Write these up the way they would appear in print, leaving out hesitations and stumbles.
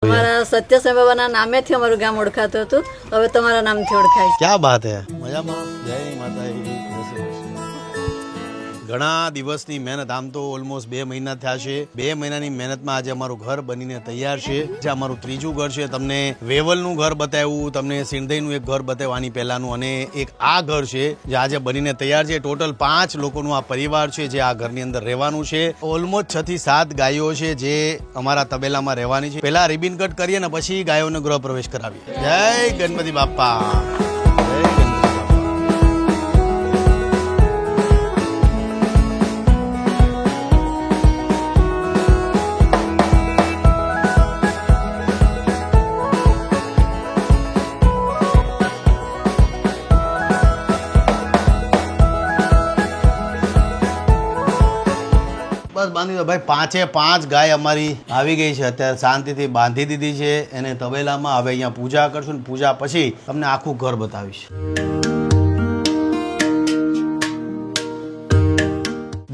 અમારા સત્ય સાંઈ બાબાના નામેથી અમારું ગામ ઓળખાતું હતું, હવે તમારા નામથી ઓળખાય છે. ક્યાં બાત હે. મજામાં. જય માતા. ઘણા દિવસની મહેનત, આમ તો ઓલમોસ્ટ 2 મહિના થયા છે. 2 મહિનાની મહેનતમાં આજે અમારું ઘર બનીને તૈયાર છે. જે અમારું ત્રીજું ઘર છે. તમને વેવલનું ઘર બતાવ્યું, તમને સિંધઈનું એક ઘર બતાવવાની પહેલાનું, અને એક આ ઘર છે જે આજે બનીને તૈયાર છે. ટોટલ 5 લોકોનું આ પરિવાર છે જે આ ઘરની અંદર રહેવાનું છે. ઓલમોસ્ટ 6 થી 7 ગાયો છે જે અમારા તબેલામાં રહેવાની છે. પહેલા રિબિન કટ કરીએ ને પછી ગાયોનો ગૃહ પ્રવેશ કરાવીએ. જય ગણપતિ બાપ્પા. બસ બાંધી દો ભાઈ. 5 ગાય અમારી આવી ગઈ છે. અત્યારે શાંતિથી બાંધી દીધી છે એને તબેલામાં. હવે અહીંયા પૂજા કરશું ને પૂજા પછી તમને આખું ઘર બતાવીશ.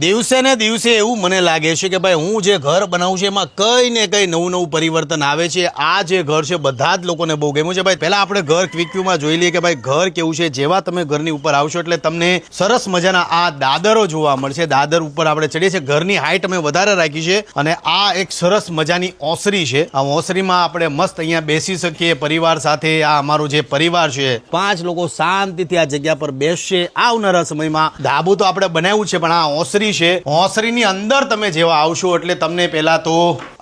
દિવસે ને દિવસે એવું મને લાગે છે કે ભાઈ હું જે ઘર બનાવું છું એમાં કઈ ને કઈ નવું પરિવર્તન આવે છે. આ જે ઘર છે બધા જ લોકોને બહુ ગમ્યું છે. ભાઈ પહેલા આપણે ઘર ક્વિકવ્યુમાં જોઈ લઈએ કે ભાઈ ઘર કેવું છે. જેવા તમે ઘરની ઉપર આવશો એટલે તમને સરસ મજાના આ દાદરો જોવા મળશે. દાદર ઉપર આપણે ચડીએ છીએ. ઘરની હાઈટ અમે વધારે રાખી છે અને આ એક સરસ મજાની ઓસરી છે. આ ઓસરીમાં આપણે મસ્ત અહીંયા બેસી શકીએ પરિવાર સાથે. આ અમારો જે પરિવાર છે 5 લોકો શાંતિથી આ જગ્યા પર બેસશે. આવનારા સમયમાં ધાબુ તો આપણે બનાવ્યું છે પણ આ ઓસરી છે. ઓસરીની અંદર તમે જેવા આવશો એટલે તમને પહેલા તો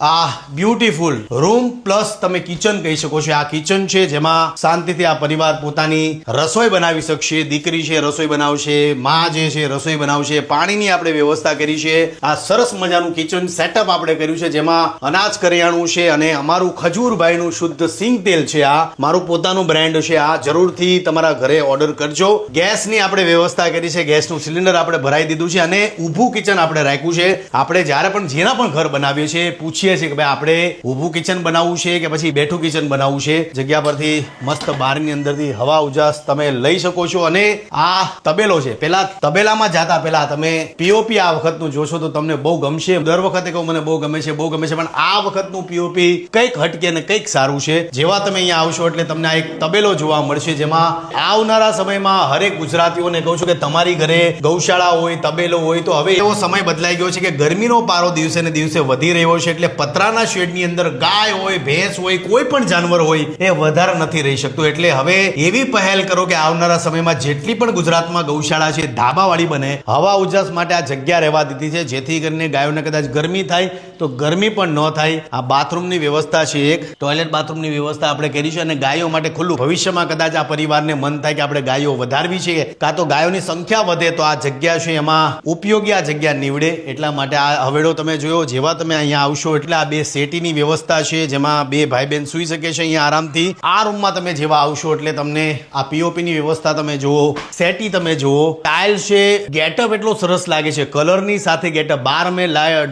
આ બ્યુટીફુલ રૂમ પ્લસ તમે કિચન કહી શકો છો. આ કિચન છે જેમાં શાંતિથી આ પરિવાર પોતાની રસોઈ બનાવી શકશે. દીકરી છે રસોઈ બનાવશે, માં જે છે રસોઈ બનાવશે. પાણીની આપણે વ્યવસ્થા કરી છે. આ સરસ મજાનું કિચન સેટઅપ આપણે કર્યું છે જેમાં અનાજ કરિયાણું છે અને અમારું ખજૂરભાઈનું શુદ્ધ સિંગ તેલ છે. આ મારું પોતાનું બ્રાન્ડ છે. આ જરૂરથી તમારા ઘરે ઓર્ડર કરજો. ગેસની આપણે વ્યવસ્થા કરી છે. ગેસનું સિલિન્ડર આપણે ભરાઈ દીધું છે અને ઊભું કિચન આપણે રાખ્યું છે. આપણે જ્યારે પણ જેના પણ ઘર બનાવીએ છીએ પૂછીએ છીએ કે ભાઈ આપણે ઊભું કિચન બનાવવું છે કે પછી બેઠું કિચન બનાવવું છે. જગ્યા પરથી મસ્ત બહારની અંદરથી હવા ઉજાસ તમે લઈ શકો છો. અને આ તબેલો છે. પેલા તબેલામાં જાતા પહેલા તમે પીઓપી આ વખતનું જોશો તો તમને બહુ ગમશે. દર વખતે કહું મને બહુ ગમે છે પણ આ વખતનું પીઓપી કંઈક હટકે ને કંઈક સારું છે. જેવા તમે અહીંયા આવશો એટલે તમને આ એક તબેલો જોવા મળશે જેમાં આવનારા સમયમાં હરેક ગુજરાતીઓને કહું છું કે તમારી ઘરે ગૌશાળા હોય, તબેલો હોય તો હવે એવો સમય બદલાઈ ગયો છે કે ગરમીનો પારો દિવસે ને દિવસે વધી રહ્યો છે. એટલે પતરાના શેડની અંદર ગાય હોય, ભેંસ હોય, કોઈ પણ જાનવર હોય એ વધારે નથી રહી શકતું. એટલે હવે એવી પહેલ કરો કે આવનારા સમયમાં જેટલી પણ ગુજરાતમાં ગૌશાળા છે ધાબાવાળી બને. હવા ઉજાસ માટે આ જગ્યા રહેવા દીધી છે જેથી કરીને ગાયોને કદાચ ગરમી થાય તો ગરમી પણ ન થાય. આ બાથરૂમની વ્યવસ્થા છે. એક ટોયલેટ બાથરૂમની વ્યવસ્થા આપણે કરી છે અને ગાયો માટે ખુલ્લું. ભવિષ્યમાં કદાચ આ પરિવારને મન થાય કે આપણે ગાયો વધારવી છે કાં તો ગાયોની સંખ્યા વધે તો આ જગ્યા છે એમાં ઉપયોગી આ જગ્યા નીવડે. એટલા માટે આ હવેડો તમે જોયો. જેવા તમે અહીંયા આવશો એટલે આ 2 સેટીની વ્યવસ્થા છે જેમાં 2 ભાઈ બહેન સુઈ શકે છે અહીંયા આરામથી. આ રૂમમાં તમે જેવા આવશો એટલે તમને આ પીઓપીની વ્યવસ્થા તમે જુઓ, સેટી તમે જુઓ, ટાઇલ છે. ગેટઅપ એટલો સરસ લાગે છે. કલરની સાથે ગેટઅપ. બહાર અમે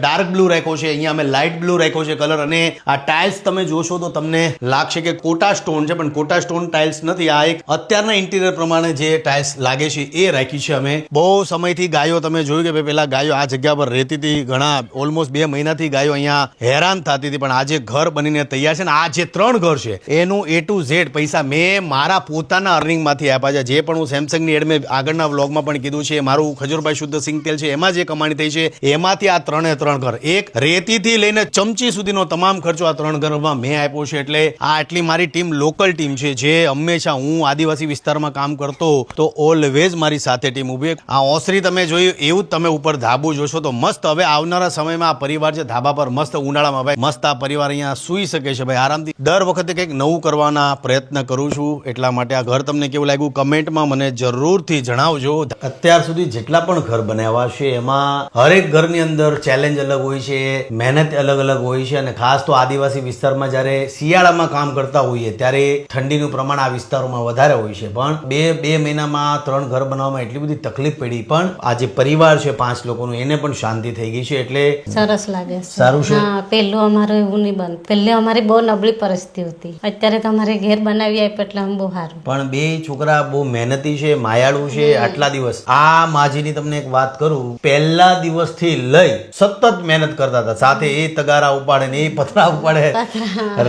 ડાર્ક બ્લુ રાખ્યો છે, અહીંયા અમે લાઇટ બ્લુ રાખ્યો છે કલર. અને આ ટાઇલ્સ તમે જોશો તો તમને લાગશે કે કોટા સ્ટોન છે પણ કોટા સ્ટોન ટાઇલ્સ નથી. આ એક અત્યારના ઇન્ટિરિયર પ્રમાણે જે ટાઇલ્સ લાગે છે એ રાખી છે અમે. બહુ સમયથી ગાયો તમે જોયું કે પેલા ગાયો આ જગ્યા પર રહેતી હતી. ઘણા ઓલમોસ્ટ 2 મહિનાથી ગાયો અહીંયા હેરાન થતી હતી પણ આજે ઘર બનીને તૈયાર છે. ને આ જે 3 ઘર છે એનું A to Z પૈસા મેં મારા પોતાના અર્નિંગમાંથી આપ્યા છે. જે પણ હું સેમસંગની એડ મેં આગળના વ્લોગમાં પણ કીધું છે. મારું ખજૂરભાઈ શુદ્ધ સિંગ તેલ છે એમાં જે કમાણી થઈ છે એમાંથી આ 3 ઘર, એક રેતીથી લઈને ચમચી સુધીનો તમામ ખર્ચો આ 3 ઘરમાં મેં આપ્યો છે. એટલે આ આટલી મારી ટીમ લોકલ ટીમ છે જે હંમેશા હું આદિવાસી વિસ્તારમાં કામ કરતો તો ઓલવેઝ મારી સાથે ટીમ ઉભી. આ ઓસરી તમે જોયું એવું જ તમે ઉપર ધાબુ જોશો તો મસ્ત. હવે આવનારા સમયમાં આ પરિવાર છે ધાબા પર મસ્ત ઉનાળામાં ભાઈ મસ્ત આ પરિવાર અહીંયા સૂઈ શકે છે ભાઈ આરામથી. દર વખતે કંઈક નવું કરવાના પ્રયત્ન કરું છું. એટલા માટે આ ઘર તમને કેવું લાગ્યું કમેન્ટમાં મને જરૂરથી જણાવજો. અત્યાર સુધી જેટલા પણ ઘર બનાવ્યા છે એમાં હરેક ઘરની અંદર ચેલેન્જ અલગ હોય છે, મહેનત અલગ અલગ હોય છે. અને ખાસ તો આદિવાસી વિસ્તારમાં જ્યારે શિયાળામાં કામ કરતા હોઈએ ત્યારે ઠંડીનું પ્રમાણ આ વિસ્તારોમાં વધારે હોય છે. પણ બે મહિનામાં 3 ઘર બનાવવામાં એટલી બધી તકલીફ પડી. પણ આ જે પરિવાર છે 5 લોકોનું એને પણ શાંતિ થઈ ગઈ છે એટલે સરસ લાગે છે. સારું છે. હા, પહેલું અમારું એવું નહીં બનતું. પહેલે અમારી બહુ નબળી પરિસ્થિતિ હતી. અત્યારે તમારે ઘેર બનાવી આપ્યું એટલે આમ બહુ સારું. પણ બે છોકરા બહુ મહેનતી છે, માયાળુ છે. આટલા દિવસ આ માજીની તમને એક વાત કરું, પહેલા દિવસથી લઈ સતત મહેનત કરતા હતા. સાથે એ તગારા ઉપાડે ને એ પતરા ઉપાડે,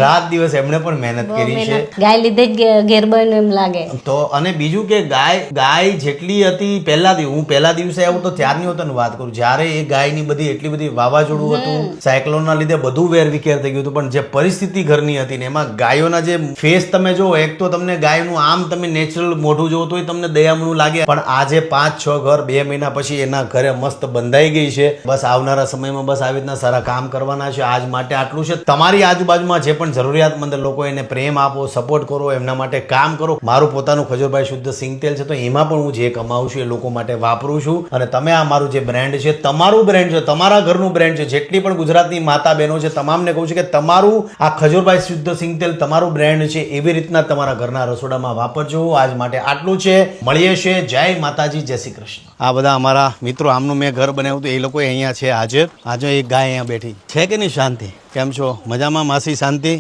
રાત દિવસ એમણે પણ મહેનત કરી છે. ગાય લીધે જ ઘેર બન્યું એમ લાગે. તો અને બીજું કે ગાય જેટલી હતી હું પહેલા દિવસે આવ્યો તો ત્યારની હોતો વાત કરું, જ્યારે એ ગાયની બધી એટલી બધી વાવાઝોડું હતું, સાયક્લોનના લીધે બધું વેરવિખેર થઈ ગયું હતું, પણ જે પરિસ્થિતિ ઘરની હતી ને એમાં ગાયોના જે ફેસ તમે જો, એક તો તમને ગાયનું આમ તમે નેચરલ મોઢું જોવો તોય તમને દયામણું લાગે, પણ આજે 5-6 ઘર 2 મહિના પછી એના ઘરે મસ્ત બંધાઈ ગઈ છે. બસ આવનારા સમયમાં બસ આવી રીતના સારા કામ કરવાના છે. આજ માટે આટલું છે. તમારી આજુબાજુમાં જે પણ જરૂરિયાતમંદ લોકો એને પ્રેમ આપો, સપોર્ટ કરો, એમના માટે કામ કરો. મારું પોતાનું ખજૂરભાઈ શુદ્ધ સિંગ તેલ છે, તો એમાં પણ હું જે કમાવું છું એ લોકો માટે વાપરું છું. અને તમે આ મારું જે બ્રાન્ડ છે, તમારું બ્રાન્ડ છે, તમારા ઘરનું બ્રાન્ડ છે. જેટલી પણ ગુજરાતની માતા બહેનો છે તમામને કહું છું કે તમારું આ ખજૂરભાઈ શુદ્ધ સિંગ તેલ તમારું બ્રાન્ડ છે, એવી રીતના તમારા ઘરના રસોડામાં વાપરજો. આજ માટે આટલું છે. મળીએ છે. જય માતાજી, જય શ્રી કૃષ્ણ. આ બધા અમારા મિત્રો, આમનું મેં ઘર બનાવ્યું હતું, એ લોકો અહીંયા છે હાજર. આજે એક ગાય અહીંયા બેઠી છે કે નહીં? શાંતિ. કેમ છો? મજામાં માસી? શાંતિ.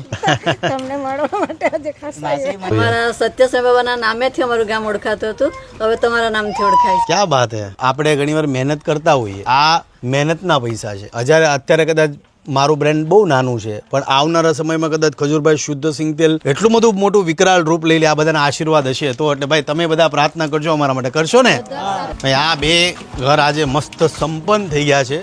તમને મળવા માટે આજે ખાસ અમારા સત્યસાઈ બાબાના નામેથી અમારું ગામ ઓળખાતું હતું, હવે તમારા નામથી ઓળખાય છે. ક્યાં વાત હે. આપણે ઘણીવાર મહેનત કરતા હોઈએ, આ મહેનતના પૈસા છે. અત્યારે કદાચ મારું બ્રાન્ડ બહુ નાનું છે, પણ આવનારા સમયમાં કદાચ ખજૂરભાઈ શુદ્ધ સિંગ તેલ એટલું બધું મોટું વિકરાળ રૂપ લઈ લે. આ બધાના આશીર્વાદ હશે તો. એટલે ભાઈ તમે બધા પ્રાર્થના કરજો અમારા માટે. કરશો ને ભાઈ? આ બે ઘર આજે મસ્ત સંપન્ન થઈ ગયા છે.